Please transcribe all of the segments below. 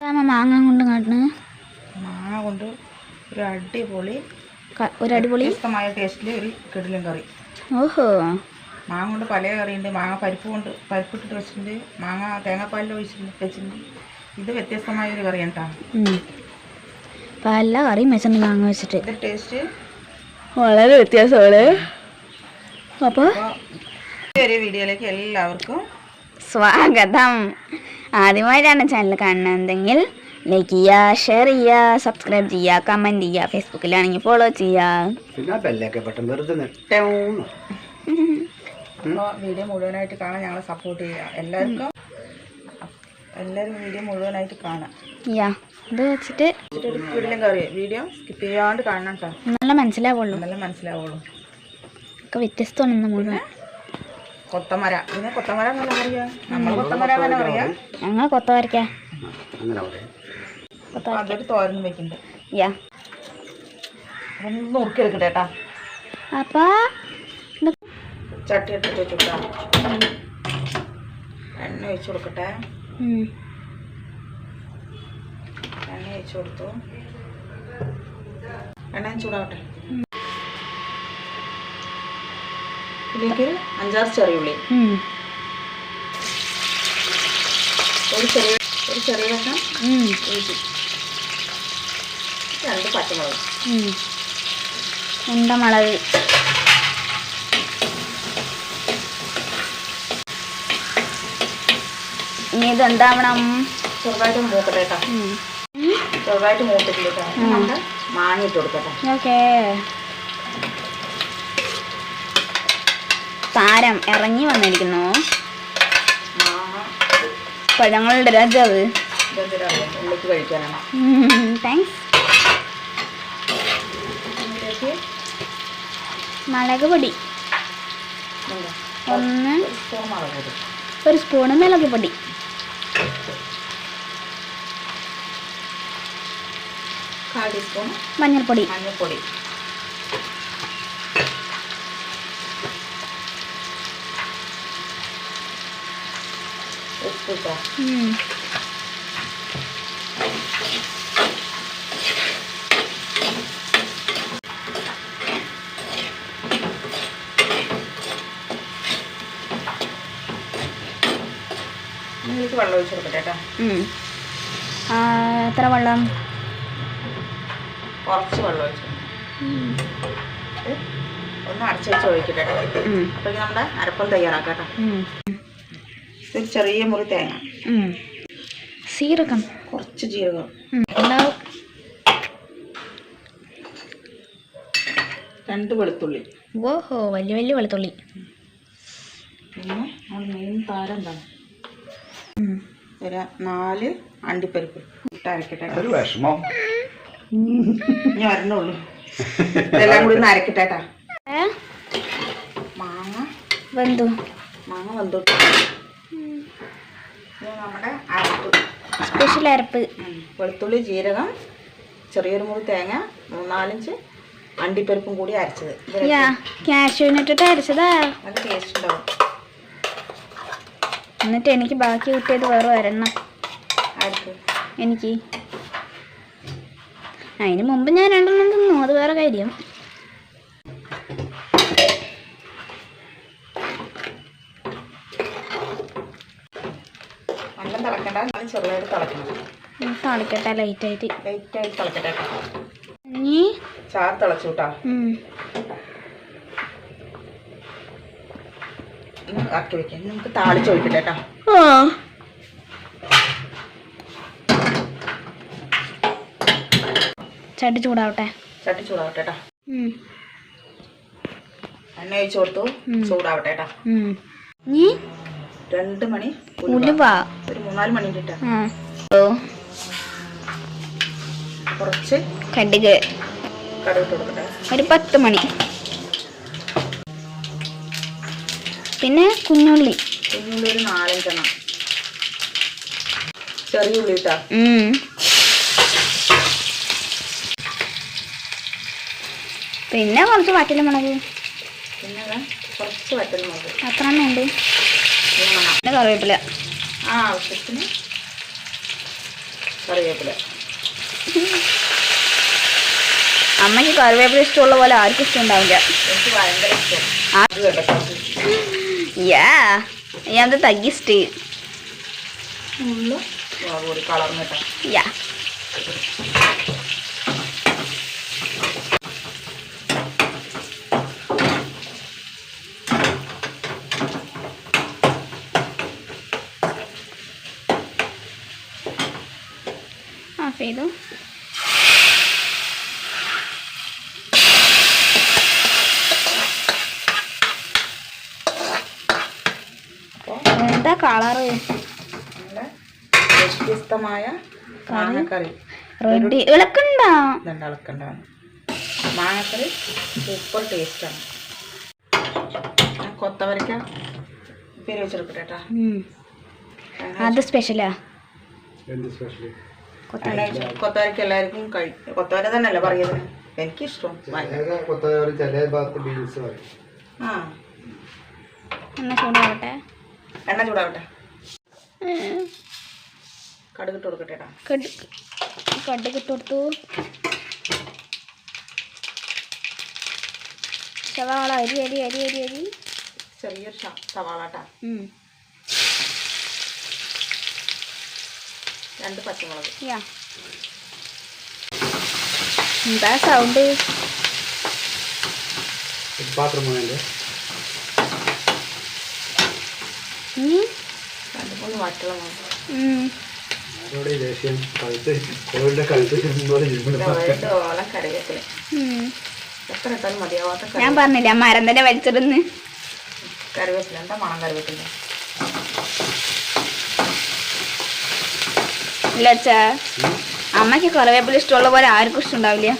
മാങ്ങ കൊണ്ട് കാട്ടുന്നു. മാങ്ങ കൊണ്ട് അടിപൊളി വ്യത്യസ്തമായ ടേസ്റ്റിൽ ഒരു കിടിലൻ കറി. ഓഹോ, മാങ്ങ കൊണ്ട് പല കറിയുണ്ട്. മാങ്ങ പരിപ്പിട്ടിട്ട് വെച്ചിട്ടുണ്ട്, മാങ്ങ തേങ്ങാപ്പാലിൽ വെച്ചിട്ടുണ്ട്. ഇത് വ്യത്യസ്തമായ ഒരു കറിയാണ് കേട്ടോ. പല കറിയും വെച്ചിട്ടുണ്ട് മാങ്ങ വെച്ചിട്ട്. ഇത് ടേസ്റ്റ് വളരെ വ്യത്യാസമാണ്. അപ്പോൾ ഒരു വീഡിയോയിലേക്ക് എല്ലാവർക്കും സ്വാഗതം. ആദ്യമായിട്ടാണ് ചാനൽ കാണുന്നതെങ്കിൽ ലൈക്ക് ചെയ്യുക, ഷെയർ ചെയ്യുക, സബ്സ്ക്രൈബ് ചെയ്യുക, കമൻറ്റ് ചെയ്യുക, ഫേസ്ബുക്കിലാണെങ്കിൽ ഫോളോ ചെയ്യുക. വീഡിയോ മുഴുവനായിട്ട് കാണാൻ ഞങ്ങളെ സപ്പോർട്ട് ചെയ്യുക. എല്ലാവരും വീഡിയോ മുഴുവനായിട്ട് കാണാം. ഇത് വെച്ചിട്ട് ഒരു കിടിലൻ കറി. വീഡിയോ സ്കിപ്പ് ചെയ്യാണ്ട് കാണണം കേട്ടോ. നല്ല മനസ്സിലാവുള്ളൂ ഒക്കെ വ്യത്യസ്തമാണ്. മുഴുവൻ കൊത്തമര. ഇതിനെ കൊത്തമര എന്നല്ല പറയാ, നമ്മൾ കൊത്തമര എന്നല്ല പറയാ. ഞങ്ങൾ കൊത്തവരക്ക. അതൊരു തോരൻ വെക്കുന്നുണ്ട്. ഒന്ന് നുറുക്കിയെടുക്കട്ടെ കേട്ടാ. അപ്പൊ ചട്ടി എടുത്തിട്ട് വെച്ചുട്ടാ. എണ്ണ ഒഴിച്ചു കൊടുക്കട്ടെ. എണ്ണ ഒഴിച്ചു കൊടുത്തു. എണ്ണ ചൂടാവട്ടെ. ഇതിലേക്ക് 5-6 ചെറിയുള്ളി, ഒരു ചെറിയ കഷ്ണം ഇഞ്ചി, 2 പച്ചമുളക്, ഉണ്ടമുളക്, ഇനി ഇതെന്താവണം? ചെറുതായിട്ട് മൂക്കട്ടെ കേട്ടോ. ചെറുതായിട്ട് മൂത്തിട്ടില്ല കേട്ടോ. നമ്മുടെ മാങ്ങ ഇട്ട് കൊടുക്കട്ടെ. ഓക്കേ, താരം ഇറങ്ങി വന്നിരിക്കുന്നു. പഴങ്ങളുടെ രാജാവ്. ഉള്ളിക്ക് കഴിക്കാനാണ്. താങ്ക്സ്. മുളക് പൊടി ഒരു സ്പൂണ് മുളക് പൊടി, മഞ്ഞൾപ്പൊടി, ഉപ്പിട്ടോ. നിങ്ങൾക്ക് വെള്ളം ഒഴിച്ചു കൊടുക്കട്ടെ കേട്ടോ. എത്ര വെള്ളം? കുറച്ച് വെള്ളം ഒഴിച്ചു. ഒന്ന് അടച്ചു വെച്ച് ഒഴിക്കട്ടെ. അപ്പോഴേക്കും നമ്മുടെ അരപ്പം തയ്യാറാക്കാം കേട്ടോ. ഒരു ചെറിയ മുറി തേങ്ങ, ജീരകം, കുറച്ച് ജീരകം, 2 വെളുത്തുള്ളി. ഓഹോ, വലിയ വെളുത്തുള്ളി. പിന്നെ നമ്മൾ മെയിൻ താരം എന്താണ്, ഒരു 4 അണ്ടിപ്പരിപ്പ് ഇട്ട് അരക്കട്ടെ. ഞാൻ വരണുള്ളൂ. ഇതെല്ലാം കൂടി ഒന്ന് അരക്കട്ടെ കേട്ടാ. മാങ്ങ വെന്തു. നമ്മുടെ അരപ്പ്, സ്പെഷ്യൽ അരപ്പ്. വെളുത്തുള്ളി, ജീരകം, ചെറിയൊരു മുറി തേങ്ങ, 3-4 അണ്ടിപ്പരിപ്പും കൂടി അരച്ചത്. കാഷ്യൂനിട്ടിട്ട് അരച്ചതാ. നല്ല ടേസ്റ്റ് ഉണ്ടാവും. എന്നിട്ട് എനിക്ക് ബാക്കി കിട്ടിയത് വേറെ ഒരെണ്ണം. എനിക്ക് അതിന് മുമ്പ് ഞാൻ 2 തിന്നു, അത് വേറെ കാര്യം. നല്ല തിളക്കണ്ട, നല്ല ചെറുതായിട്ട് തിളക്കണം. തിളക്കട്ടെ, ലൈറ്റായിട്ട് തിളക്കട്ടെ. ഇനി ചാറ് തിളച്ചു കൂട്ടാ. ആക്കി വെക്കാം. നമുക്ക് താളിച്ച് ഒഴിക്കട്ടെ കേട്ടോ. ചട്ടി ചൂടാവട്ടെ കേട്ടോ. എണ്ണ ഒഴിച്ചു കൊടുത്തു. ചൂടാവട്ടെ കേട്ടോ. 2 മണി ഉലുവ, ഒരു 3-4 മണി ഇട്ടാ. കുറച്ച് കടുക് ഇട്ട് കൊടുക്കട്ടെ. ഒരു 10 മണി. പിന്നെ കുഞ്ഞുള്ളി ഒരു 4-5 എണ്ണം. ചെറിയ ഉള്ളി ഇട്ടാ. പിന്നെ കുറച്ച് വറ്റൽമുളക്. അത്ര എണ്ണ ഉണ്ട്. കറിവേപ്പില ആവശ്യത്തിന് കറിവേപ്പില. അമ്മയ്ക്ക് കറിവേപ്പില ഇഷ്ടമുള്ള പോലെ ആർക്കും ഇഷ്ടം ഉണ്ടാവില്ല. എനിക്ക് ഭയങ്കര ഇഷ്ടം. യാ ഞാൻ തഗ്ഗിസ്റ്റ് ഒരു കളർന്ന് കേട്ടോ. യാ ഓഫ് ചെയ്തു. എന്താ കളറ്? നല്ല വ്യത്യസ്തമായ മാങ്ങക്കറി റെഡി. ഇളക്കണ്ടാ? ഇളക്കണ്ടാണ്. മാങ്ങക്കറി സൂപ്പർ ടേസ്റ്റാണ്. കൊത്തവരക്ക പേര് വെച്ചെടുക്കട്ടെ കേട്ടോ. അത് സ്പെഷ്യലാ. കൊത്തവരക്ക എല്ലാവർക്കും കഴിക്കും. കൊത്തവര തന്നെയല്ലേ പറയുന്നത്. എനിക്കിഷ്ടം. ആ എണ്ണ ചൂടാവട്ടെ. എണ്ണ ചൂടാവട്ടെ. കടുക് ഇട്ട് കൊടുക്കട്ടെ കേട്ടോ. കടുക് ഇട്ട് കൊടുത്തു. സവാള അരി അരി അരി അരി അരി ചെറിയൊരു സവാള കേട്ടോ. 2 പച്ചമുളക്. എന്താ സൗണ്ട്? പാത്രം 2-3 വറ്റളം കറിവേപ്പില. എത്ര ഇട്ടാലും മതിയാവാത്ത ഞാൻ പറഞ്ഞില്ല മരം തന്നെ വലിച്ചിടുന്ന്. കറിവേപ്പില. എന്താ മണം കറിവേപ്പില? ഇല്ല അച്ഛാ, അമ്മയ്ക്ക് കറിവേപ്പില ഇഷ്ടമുള്ള പോലെ ആർക്കും ഇഷ്ടമുണ്ടാവില്ല.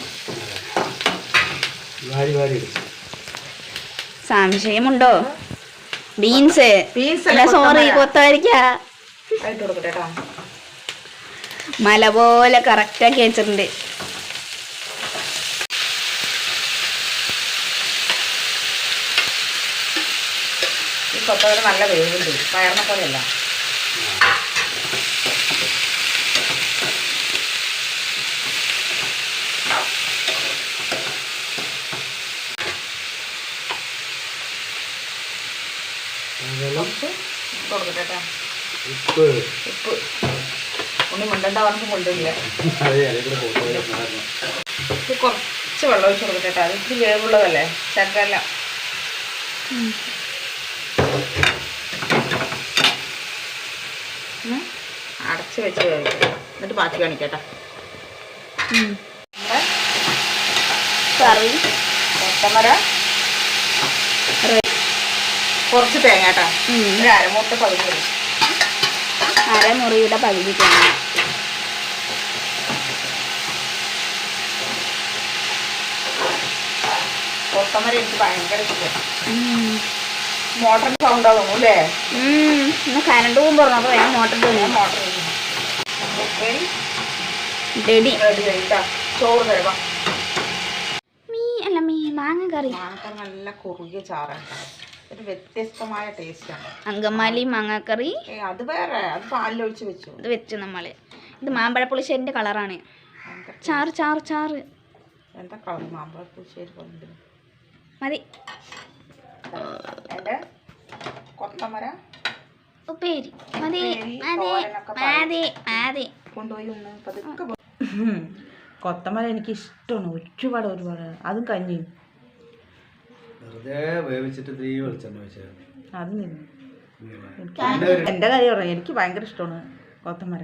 സംശയമുണ്ടോ? ബീൻസ്. സോറി, കൊത്തവരക്ക. മല പോലെ കറക്റ്റാക്കി വെച്ചിട്ടുണ്ട്. ഈ കൊത്തവര നല്ല വേവുണ്ട്. പയറിനെ പോലെയല്ല. കൊടുക്കട്ടെ. ഉപ്പ് ഒന്നും മിണ്ടണ്ട പറഞ്ഞ് കൊണ്ടില്ല. കുറച്ച് വെള്ളം ഒഴിച്ച് കൊടുക്കട്ടെ. അത് ഇത്തിരി വേവുള്ളതല്ലേ, ശർക്കര. അടച്ച് വെച്ച് വേവിക്കാം. എന്നിട്ട് ബാക്കി കാണിക്കട്ടെ. കറി കൊത്തമര, കുറച്ച് തേങ്ങ കേട്ടോ. ഒരു അരമുട്ട പകുതി. അരമുറിയുടെ പകുതി തേങ്ങ. കൊത്തമര എനിക്ക് ഭയങ്കര ഇഷ്ടം. മോട്ടറിന് സൗണ്ട് ആകും അല്ലേ? ഇന്ന് കരണ്ട് പോകുമ്പോൾ പറഞ്ഞു. അപ്പോൾ ഞാൻ മോട്ടർ റെഡി. ചോറ് തരാം. മാങ്ങ കറി. മാങ്ങക്കറി നല്ല കുറുകിയ ചാറാണ്. ഒരു വ്യത്യസ്തമായ ടേസ്റ്റാണ്. അങ്കമാലി മാങ്ങക്കറി. അത് വേറെ. അത് പാലിലൊഴിച്ച് വെച്ചു. ഇത് വെച്ചു നമ്മള്. ഇത് മാമ്പഴപ്പുളിശ്ശേരിന്റെ കളറാണ്. ചാറ് ചാറ് ചാറ്. എന്താ കളർ? മാമ്പഴപ്പുളിശ്ശേരി പോലെ മതി. എൻ്റെ കൊത്തമര ഉപ്പേരി മതി മതി മതി. കൊണ്ടുപോയി ഒന്ന് പതുക്കെ. കൊത്തമര എനിക്ക് ഇഷ്ടമാണ്. ഒരുപാട്. അതും കഞ്ഞിയും. അത് എൻ്റെ കാര്യം പറയാം. എനിക്ക് ഭയങ്കര ഇഷ്ടമാണ് കൊത്തമര.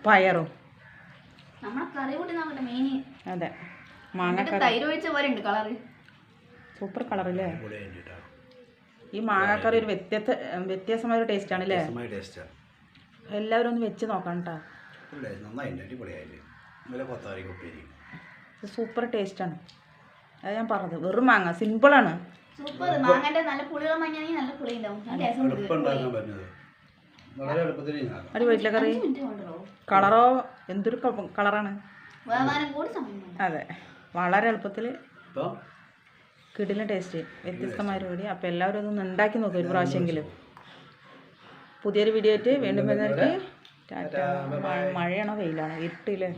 പയറും. അതെ. മാങ്ങക്കറി സൂപ്പർ കളറല്ലേ? ഈ മാങ്ങക്കറി ഒരു വ്യത്യസ്തമായ ഒരു ടേസ്റ്റ് ആണല്ലേ? എല്ലാവരും ഒന്ന് വെച്ച് നോക്കണം കേട്ടോ. സൂപ്പർ ടേസ്റ്റാണ്. അത് ഞാൻ പറഞ്ഞത്. വെറും മാങ്ങ, സിമ്പിളാണ്. അടിപൊളിയില്ല കറി. കളറോ എന്തൊരു കളറാണ്. അതെ, വളരെ എളുപ്പത്തിൽ കിടിലൻ ടേസ്റ്റ്. വ്യത്യസ്തമായ ഒരു വീഡിയോ. അപ്പോൾ എല്ലാവരും അതൊന്ന് ഉണ്ടാക്കി നോക്കും ഒരു പ്രാവശ്യമെങ്കിലും. പുതിയൊരു വീഡിയോ ആയിട്ട് വീണ്ടും വരുന്നവർക്ക് ടാറ്റ. മഴയാണോ വെയിലാണോ ഇരുട്ടില്ലേ?